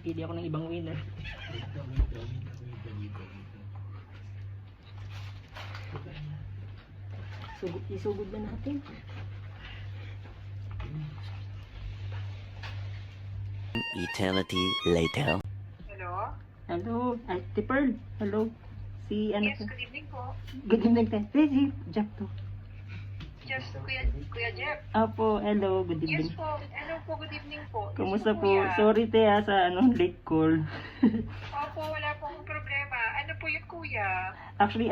Pili ako ng ibang winner. Isugod ba natin? Eternity later. Hello? Hello, Ate Pearl. Hello. Si ano Yes, po? good evening po. Good evening, Reggie. Jack to. Yes, Kuya Jeff. Apo, hello. Good Yes evening. po. Hello po, good evening po. Yes Kumusta po? Kuya. Sorry te sa late call. Opo, wala po akong problema. Ano po yun, Kuya? Actually,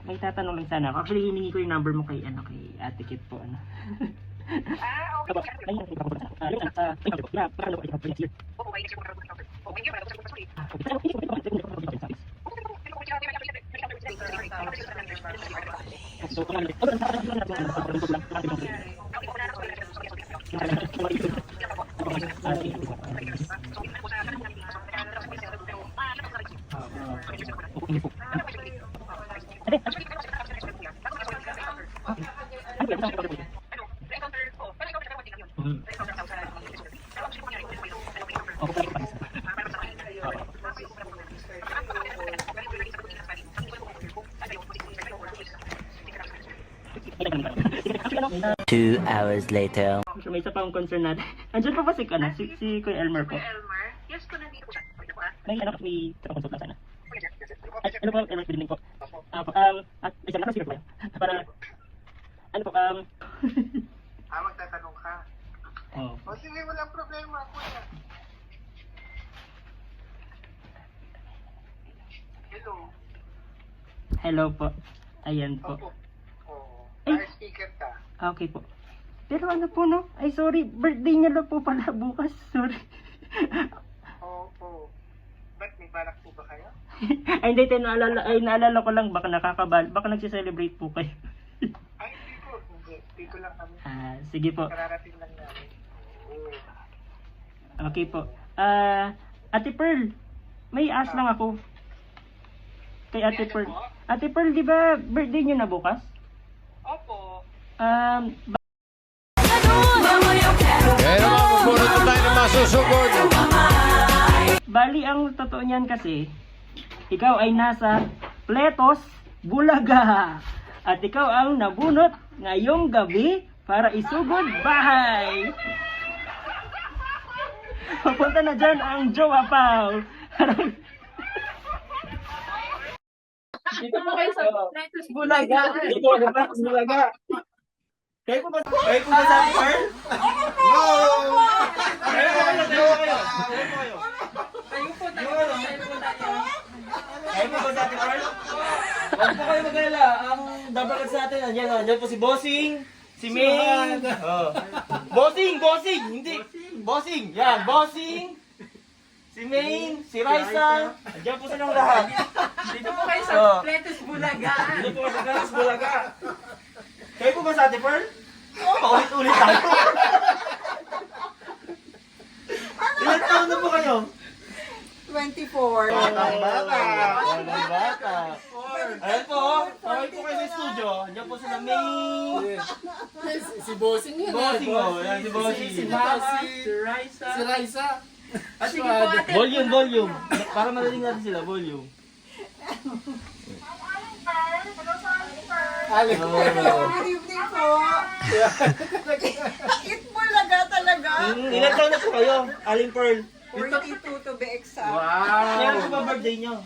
may tatanong lang sana ako. Actually, hiningi ko yung number mo kay Ate Kit po, Ah, okay. Apo, ayun, nakita ko po. Ayun, pakalo ko ito. Oo, may isip ko na po. Oo, may isip ko na po. Two hours later. So, may isa pa akong concern natin. Andiyan pa ba si Kuya Elmer po? Elmer? Yes po, nandito po siya. May consult lang sana. Ay, ano po, Elmer, good evening po. At isa lang kasi po yan. Para, ano po, Magtatanong ka. oh. O sige, walang problema, Kuya. Hello. Hello po. Ayan po. Opo. Oo. Ay. Speaker ka. Okay po. Pero ano po no? Ay sorry, birthday niya lang po pala bukas. Sorry. Opo. Ba't may balak po ba kayo? Ay hindi, naalala ko lang, baka baka nagse-celebrate po kayo. Ay, hindi po. Hindi. Dito lang kami. Sige po. Kararating lang namin. Oo. Okay po. Ate Pearl, may ask lang ako. Kay Ate Pearl. Ate Pearl, di ba birthday niyo na bukas? Opo. Kaya naman, magpunod na tayo ng masusugod. Bali, ang totoo niyan kasi, ikaw ay nasa Pletos, Bulaga. At ikaw ang nabunot ngayong gabi para isugod bahay. Papunta na dyan ang Jowa Pao. Dito po kayo sa Pletos, Bulaga. Dito po sa Pletos, Bulaga. Kayo po ba sa Ate Pearl? No! Kayo po ba sa kayo? Kayo po ba sa Ate Pearl? Huwag po kayo mag-alala. Ang dabagat sa atin, andyan po si Bossing, si Ming. Oh. Bossing! Hindi. Bossing! Yan, Bossing. Si Maine, si Raisa. Andyan po silang lahat. Dito po kayo sa Pletos, Bulaga. Dito po sa Pletos, Bulaga. Kayo po ba sa Ate Pearl? Oo, paulit-ulit tayo. Ilan taon na po kayo? 24. Batang bata. Ayan po, kaway po kayo sa studio. Andiyan po sila May. Si Bossing yun. Bossing o, yan si Bossing. Si Raisa. Si Raisa. At sige po ate. Volume. Para madaling natin sila, volume. Alex. Good evening po. It Bulaga talaga. Ilan taon na po kayo, Aling Pearl? 42 to be exact. Kailan po ba birthday nyo?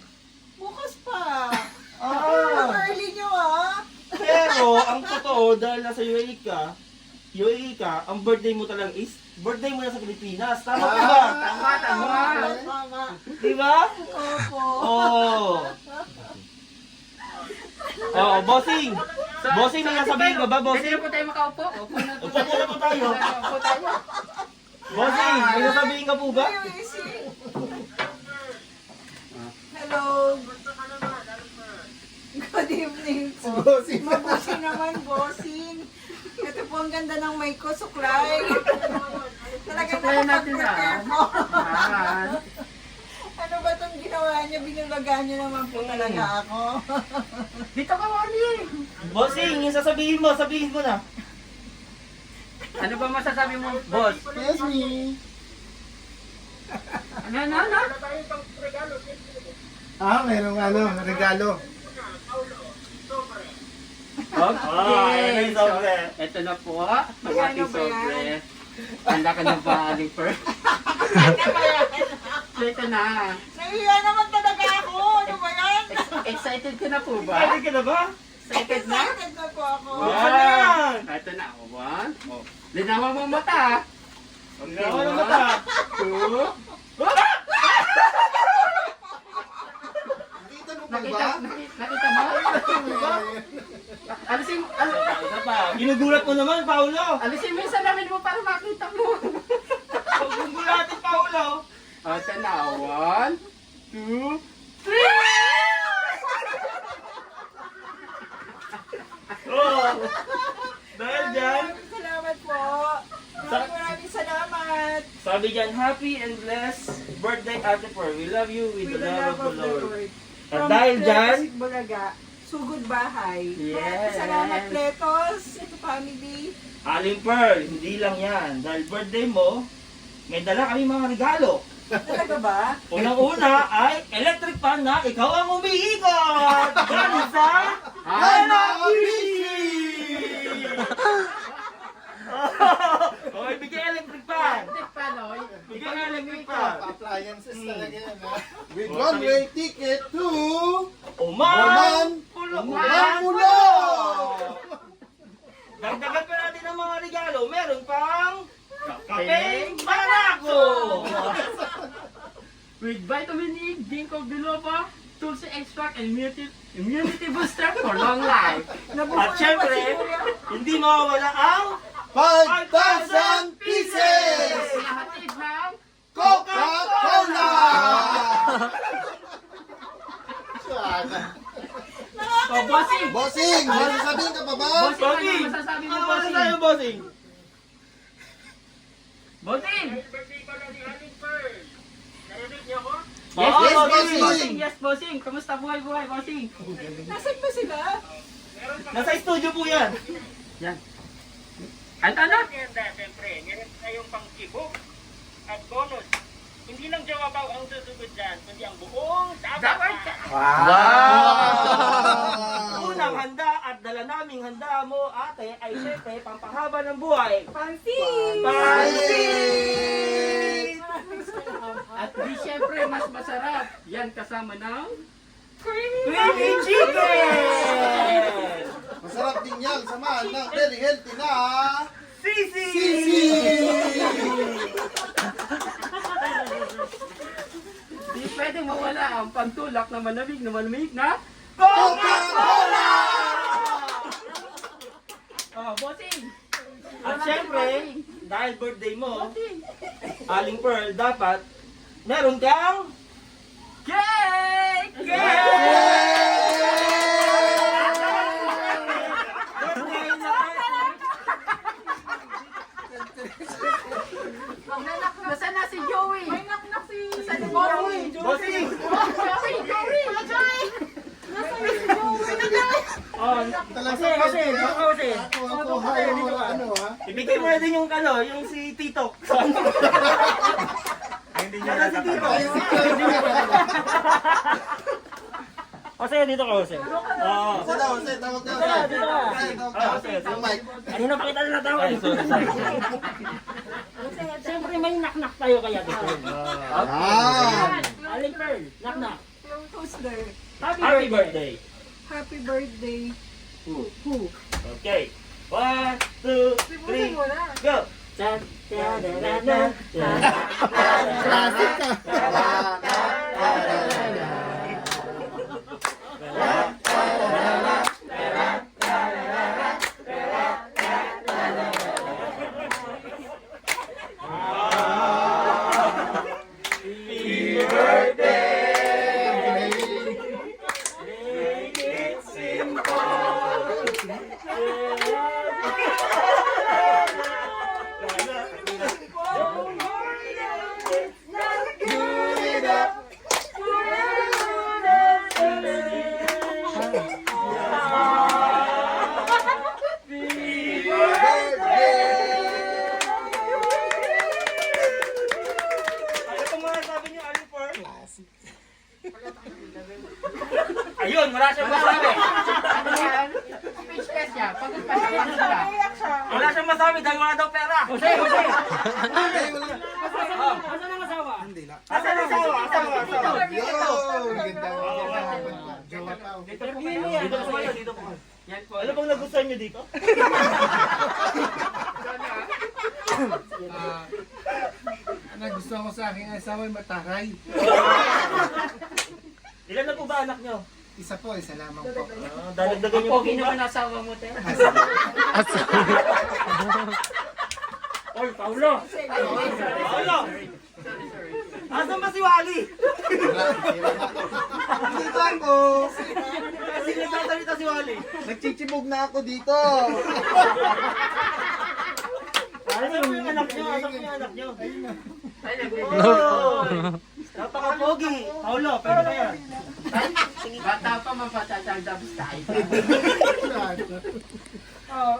Bukas pa. Ah, Ang early nyo ah. pero ang totoo, dahil nasa UAE ka, ang birthday mo talaga is birthday mo na sa Pilipinas. Tama po ba? Mama. Di ba? Opo. Oo. Oo, Bossing. Bossing, may nasabihin ka ba, Bossing? Pwede po tayo makaupo. Opo na. Upo na po tayo. Opo tayo. Bossing, may nasabihin ka po ba? Hello. Good evening po. Mabusi naman, bossing. Ito po ang ganda ng mic ko, suklay. Talagang nakapag-prepare po. Ano ba itong ginawa niya? Binulagaan niya naman po talaga ako. Dito ka, Wally. Bossing, yung sabihin mo na. Ano ba masasabi mo, boss? Yes, me. Ano? Mayroong regalo. Ay, sobre. Ito na po, ang ating Ano ba yan? sobre. Handa ka na ba, Aling Per? So ito na. Nahiya naman talaga ako. Ano ba yan? Excited ka na po ba? Pwede ka na ba? Excited na? Excited na po ako. Buksan na yan! Ito na, one. Linawa mo mata. Okay, Linawa mo mata. 2. Nakita mo? Alisin mo, Isa pa. Ginugulat mo naman, Paulo. alisin mo yung salamin mo para makita mo. Huwag mong gulatin, Paulo. Ito na, 1, 2, 3. Oh. Dahil dyan, Salamat po. Maraming salamat. sabi dyan, happy and blessed birthday, Ate Per. We love you with the love of the Lord. At From dahil dyan, Pletos, Bulaga, Sugod Bahay. Yes. Salamat, Pletos, family. Aling Pearl, hindi lang yan. Dahil birthday mo, may dala kami mga regalo. Talaga ba? Unang-una ay electric fan na ikaw ang umiikot! Galing sa Hanabishi! Okay, bigay electric fan! Panoy. Bigay electric fan! Appliances talaga yan, ha? With one-way ticket to... Uman! Uman Pulo! Dagdagan pa natin ang mga regalo. Meron pang kapeng barako! With vitamin E, ginkgo biloba, tulsi extract, and immunity booster for long life. At syempre, hindi mawawala ang 5,000 pieces! Nahatid ng Coca-Cola! Oh, bossing! Bossing, may sasabihin ka pa ba? Bossing! Ano masasabi mo, Ano bossing? masasabi mo, Bossing? Bossing! Yes, yes, bossing. bossing. Yes, bossing! Kamusta buhay-buhay, bossing? Nasaan ba sila? Nasa studio po yan. Yan. Ano? Siyempre, meron tayong pang-tibok at bonus. Hindi lang jawabaw ang susugod dyan, kundi ang buong dapat. Unang handa at dala naming handa mo, ate, ay syempre, pampahaba ng buhay. Pansin! Pansit! At di syempre, mas masarap. Yan kasama ng... Creamy chicken! Masarap din yan, samahan ng very healthy na... Sisi! Di pwede mawala ang pantulak na malamig na Coca-Cola! Oh, bossing! At syempre, dahil birthday mo, Aling Pearl, dapat meron kang Cake! Nasaan na si Joey? May naknak si... Nasaan si Joey? Bossing! Joey! Oh, kasi. Kuha yung ano, ha? Ibigay mo na din yung yung si Tito. Hindi niya na si Tito. Jose, dito ka, Jose. Oo. Jose daw, Jose, tawag na. Dito ka. Jose, yung mic. Kanina pa kita na tawag. Sorry. Siyempre may knock-knock tayo kaya dito. Ah! Aling Pearl, knock-knock. Who's there? Happy birthday. Happy birthday. Who? Okay. 1, 2, 3, go! Classic ka! Ayun, wala siyang masabi. Ano yan? Speechless siya. Pagpapalawin siya. Naiyak siya. Wala siyang masabi dahil wala daw pera. Jose, Jose! Oh. Asan ang asawa? Asan ang asawa? Yo! Ganda. Jowa pa. Dito po kayo, dito po kayo. Yan po. Ano bang nagustuhan niyo dito? Ang nagustuhan ko sa aking asawa ay mataray. Ilan na po ba anak niyo? Isa po, isa lamang po. Dadagdagan niyo po Pogi ba? naman asawa mo, te. Oy, Paulo! Ano? Asan ba si Wally? Dito ako! Kasi nagsasalita si Wally. Nagchichibog na ako dito! Asan po yung anak niyo? Asan po yung anak niyo? Ay, Oh! Napaka-pogi. Paulo, pwede ba yan? Bata pa, mapachachagdabos tayo. Oh,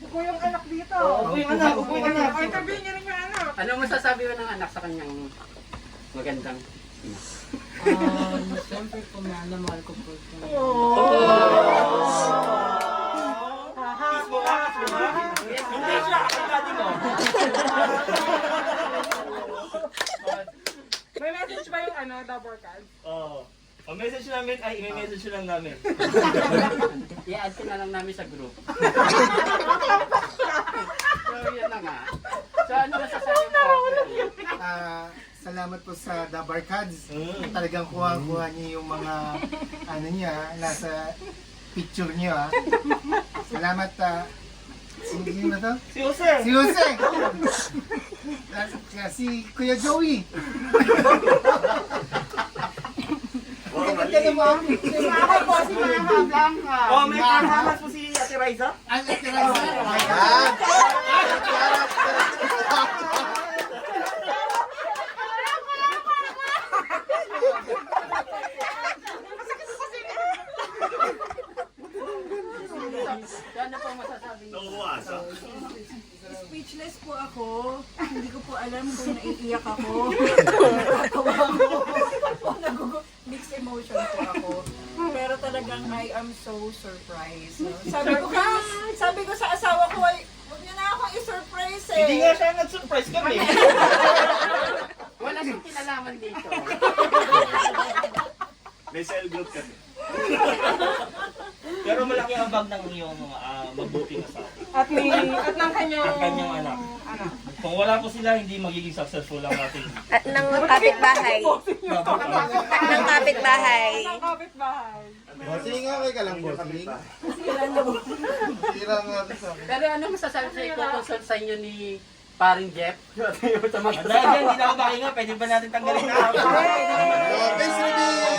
upo yung anak dito. Upo yung anak, upo yung anak. Ay, tabi niya rin yung anak. Ano masasabi mo ng anak sa kanyang magandang ina? Siyempre po, mahal ko po. Kiss mo ka, kiss mo ka. Hindi siya, kakagadi mo. May message ba yung double card? Oo. Ang message namin ay i-message lang namin. I-add ko na lang namin sa group. So, yun na nga. So, ano masasabi mo? Salamat po sa The Barkads. Talagang kuha-kuha niya yung mga ano niya, nasa picture niya. Salamat. Sino na to? Si Jose. Si Jose! Si Kuya Joey. Ganda naman. Si Maha po, si Maha Blanca. Oh, may kasama po si Ate Raisa. Ang Ayan. So, ano po masasabi niyo? Speechless po ako. Hindi ko po alam kung naiiyak ako. Natawa ako. Mixed emotion po ako. Pero talagang I am so surprised. No? Sabi ko sa asawa ko, ay, huwag niyo na akong i-surprise eh. Hindi nga siya nag-surprise kami. Wala siyang kinalaman dito. May cell group kami. Pero malaki ang bag ng iyong mabuting asawa. At ng kanyang Ang kanyang anak. Kung wala po sila, hindi magiging successful ang ating. At ng kapitbahay. At ng kapitbahay. kapitbahay. Bossing, okay ka lang, bossing? Sira nga ito sa akin. Pero ano masasabi sa iko-consult sa inyo ni paring Jeff? Dahil yan, hindi na ako makinga. Pwede ba natin tanggalin na? Face reveal!